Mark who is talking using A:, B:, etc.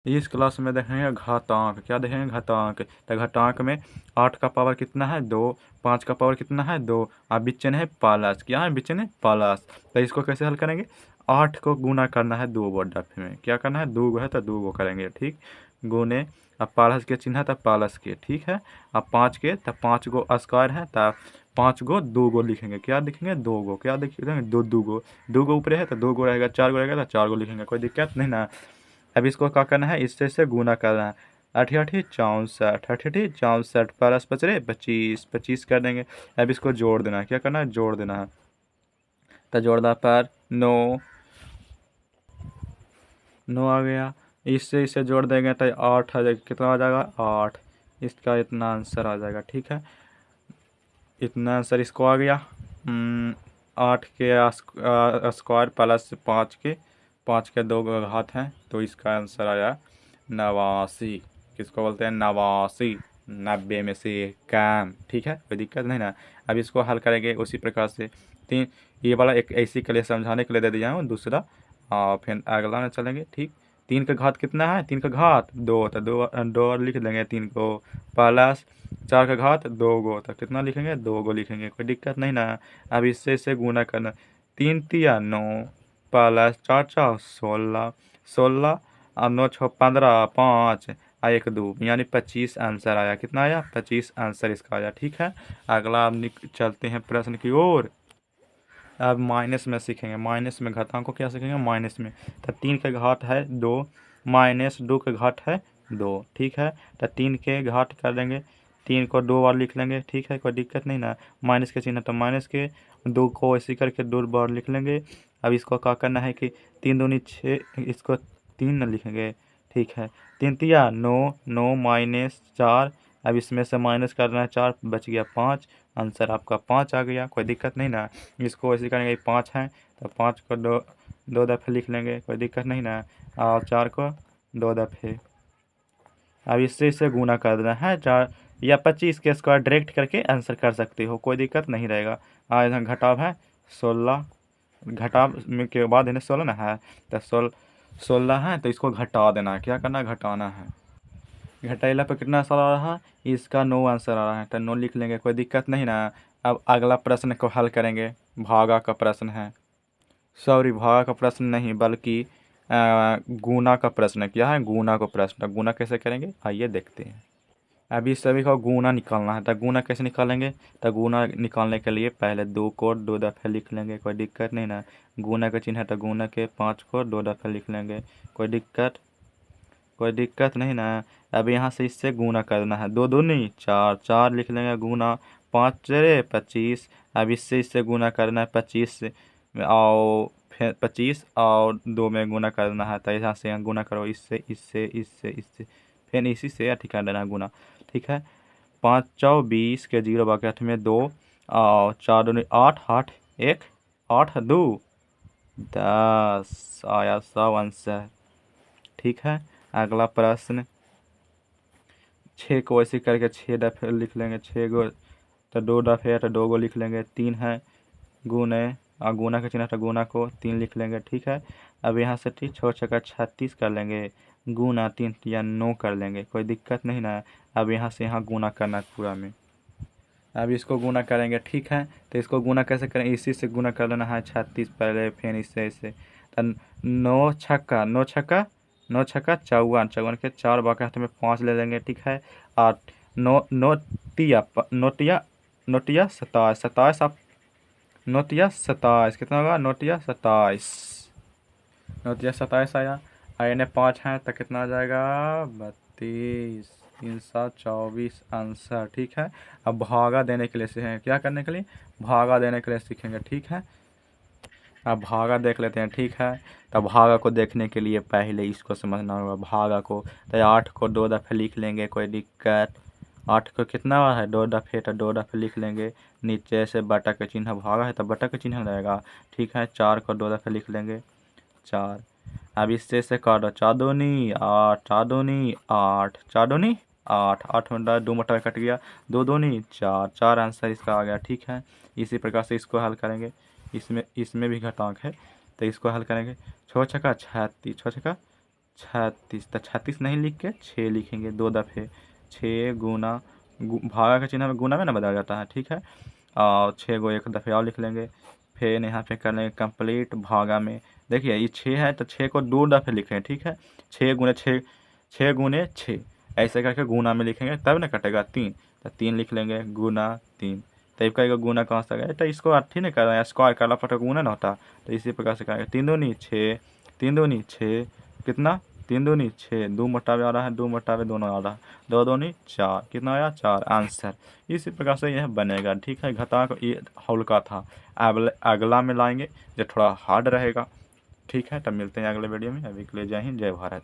A: इस क्लास में देखेंगे घातांक। क्या देखेंगे? घातांक। तो घातांक में 8 का पावर कितना है? 2। 5 का पावर कितना है? 2। अब बीचन है प्लस। क्या है? बीचन है प्लस। तो इसको कैसे हल करेंगे? 8 को गुना करना है 2 डफ में। क्या करना है? 2 है तो 2 करेंगे, ठीक। गुने, अब प्लस के चिन्ह है तो प्लस के, ठीक है। अब 5 के तो 5 गो स्क्वायर है तो 5 गो 2 लिखेंगे। क्या लिखेंगे? 2 क्या लिखेंगे? 2 ऊपर है तो 2 रहेगा, 4 रहेगा तो 4 लिखेंगे, कोई दिक्कत नहीं ना। अब इसको क्या करना है? इससे गुना करना है। 8 8 64, 8 8 64 प्लस 25, 25 कर देंगे। अब इसको जोड़ देना है। क्या करना है? जोड़ देना है। तो जोड़ना पर 9 आ गया। इससे इसे जोड़ देंगे तो 8 आ जाएगा। कितना आ जाएगा? 8। इसका इतना आंसर आ जाएगा, ठीक है। इतना आंसर इसको आ गया। 8 के स्क्वायर प्लस 5 के 2 घात हैं, तो इसका आंसर आया 89। किसको बोलते हैं? 89। 90 में से कम, ठीक है, कोई दिक्कत नहीं ना। अब इसको हल करेंगे उसी प्रकार से। तीन, ये वाला एक ऐसी के लिए समझाने के लिए दे दिया हूँ, दूसरा और फिर अगला में चलेंगे, ठीक। 3 का घात कितना है? 3 का घात 2, तो 2 और लिख देंगे 3 को। प्लस 4 का घात 2 तो कितना लिखेंगे? 2 लिखेंगे, कोई दिक्कत नहीं ना। अब इससे गुना करना। 3 तिया 9 प्लस 4 4 16, 16 और 9 6 15, 5 और 1 2 यानी 25 आंसर आया। कितना आया? 25 आंसर इसका आया, ठीक है। अगला अब चलते हैं प्रश्न की ओर। अब माइनस में सीखेंगे। माइनस में घातांक को क्या सीखेंगे? माइनस में। तो 3 के घात है 2 माइनस 2 के घात है 2, ठीक है। तो 3 के घात कर देंगे, 3 को 2 बार लिख लेंगे, ठीक है, कोई दिक्कत नहीं ना। माइनस के चिन्ह तो माइनस के, 2 को ऐसे करके 2 बार लिख लेंगे। अब इसको क्या करना है कि 3 दूनी 6, इसको 3 न लिखेंगे, ठीक है। 3 तिया 9, 9 माइनस 4। अब इसमें से माइनस करना है 4, बच गया 5। आंसर आपका 5 आ गया, कोई दिक्कत नहीं ना। इसको ऐसे करेंगे 5 है तो 5 को 2 दफ़े लिख लेंगे, कोई दिक्कत नहीं ना। और 4 को 2 दफ़े। अब इससे गुना कर देना है 4 या 25 के स्क्वायर डायरेक्ट करके आंसर कर सकते हो, कोई दिक्कत नहीं रहेगा। और इधर घटाव है 16। घटाव में के बाद इन्हें 16 ना है तो 16 है तो इसको घटा देना है। क्या करना है? घटाना है। घटाइला पे कितना आंसर आ रहा है? इसका 9 आंसर आ रहा है तो 9 लिख लेंगे, कोई दिक्कत नहीं ना। अब अगला प्रश्न को हल करेंगे। भागा का प्रश्न है। सॉरी, भागा का प्रश्न नहीं बल्कि गुना का प्रश्न है। क्या है? गुना का प्रश्न। गुना कैसे करेंगे आइए देखते हैं। अभी सभी को गुना निकालना है तो गुना कैसे निकालेंगे? तो गुना निकालने के लिए पहले 2 को 2 दफ़े लिख लेंगे, कोई दिक्कत नहीं ना। गुना का चिन्ह है तो गुना के 5 को 2 दफ़े लिख लेंगे, कोई दिक्कत नहीं ना। अब यहाँ से इससे गुना करना है। 2 दूनी 4, 4 लिख लेंगे गुना। 5 चरे 25। अब इससे गुना करना है 25 से, और फिर 25 और 2 में गुना करना है। तो यहाँ से यहाँ गुना करो, इससे फिर इसी से अठी कर देना है गुना, ठीक है। 5 चौ 20 के 0 बाकी 8 में 2 और 4 दूनी 8, 8 1 8 2 10 आया 100 आंसर, ठीक है। अगला प्रश्न। 6 को ऐसे करके 6 दफ़े लिख लेंगे, 6 गो तो 2 दफ़े है तो 2 गो लिख लेंगे। 3 है गुने, और गुना का चिन्ह तो गुना को 3 लिख लेंगे, ठीक है। अब यहाँ से ठीक 6 छक्का 36 कर लेंगे, गुना 3 या 9 कर लेंगे, कोई दिक्कत नहीं ना। अब यहाँ से यहाँ गुना करना है पूरा में। अब इसको गुना करेंगे, ठीक है। तो इसको गुना कैसे करेंगे? इसी से गुना कर लेना है 36 पहले, फिर इससे इससे। तो 9 छक्का 54, 54 के 4 बाकी हाथ में 5 ले लेंगे, ठीक है। और 9 नोटिया 27, 27 आप नोटिया 27 कितना होगा? नोटिया 27, नोटिया 27 आया। और इन्हें 5 है तो कितना आ जाएगा? 32, 324 आंसर, ठीक है। अब भागा देने के लिए सीखेंगे। क्या करने के लिए? भागा देने के लिए सीखेंगे, ठीक है। अब भागा देख लेते हैं, ठीक है। तो भागा को देखने के लिए पहले इसको समझना होगा भागा को। तो 8 को 2 दफ़े लिख लेंगे, कोई दिक्कत। 8 को कितना है? 2 दफ़े, तो 2 दफ़े लिख लेंगे। नीचे से बटा का चिन्ह, भागा है तो बटा का चिन्ह रहेगा, ठीक है। 4 को 2 दफ़े लिख लेंगे, 4। अब इससे से काटो, 4 दूनी 8, 4 दूनी 8, 4 दूनी 8, 8 में 2 मटा कट गया, 2 दूनी 4, 4 आंसर इसका आ गया, ठीक है। इसी प्रकार से इसको हल करेंगे। इसमें इसमें भी घटांक है तो इसको हल करेंगे। 6 छक्का 36, 6 छक्का 36, तो 36 नहीं लिख के 6 लिखेंगे 2 दफ़े। 6 गुना भागा के चिन्ह में गुना में ना बदल जाता है, ठीक है। और 6 को एक दफ़े और लिख लेंगे। फिर यहाँ पे कर लेंगे कंप्लीट भागा में। देखिए ये 6 है तो 6 को 2 दफ़े लिखें, ठीक है। 6 गुने 6, 6 गुने 6 ऐसे करके गुना में लिखेंगे तब ना कटेगा 3, तो 3 लिख लेंगे गुना 3। तो एक का गुना कहाँ से गया, तो इसको अट्ठी नहीं कर रहे हैं, स्क्वायर करना पड़ता गुना ना होता। तो इसी प्रकार से करेंगे 3 दूनी 6, 3 दूनी 6, कितना 3 दूनी 6, 2 मोटावे आ रहा है, 2 मोटावे दोनों आ रहा है, 2 दूनी 4, कितना आया 4 आंसर। इसी प्रकार से यह बनेगा, ठीक है। घटाक ये हल्का था, अगला में लाएंगे जो थोड़ा हार्ड रहेगा, ठीक है। तब मिलते हैं अगले वीडियो में। अभी के लिए जय हिंद, जय भारत।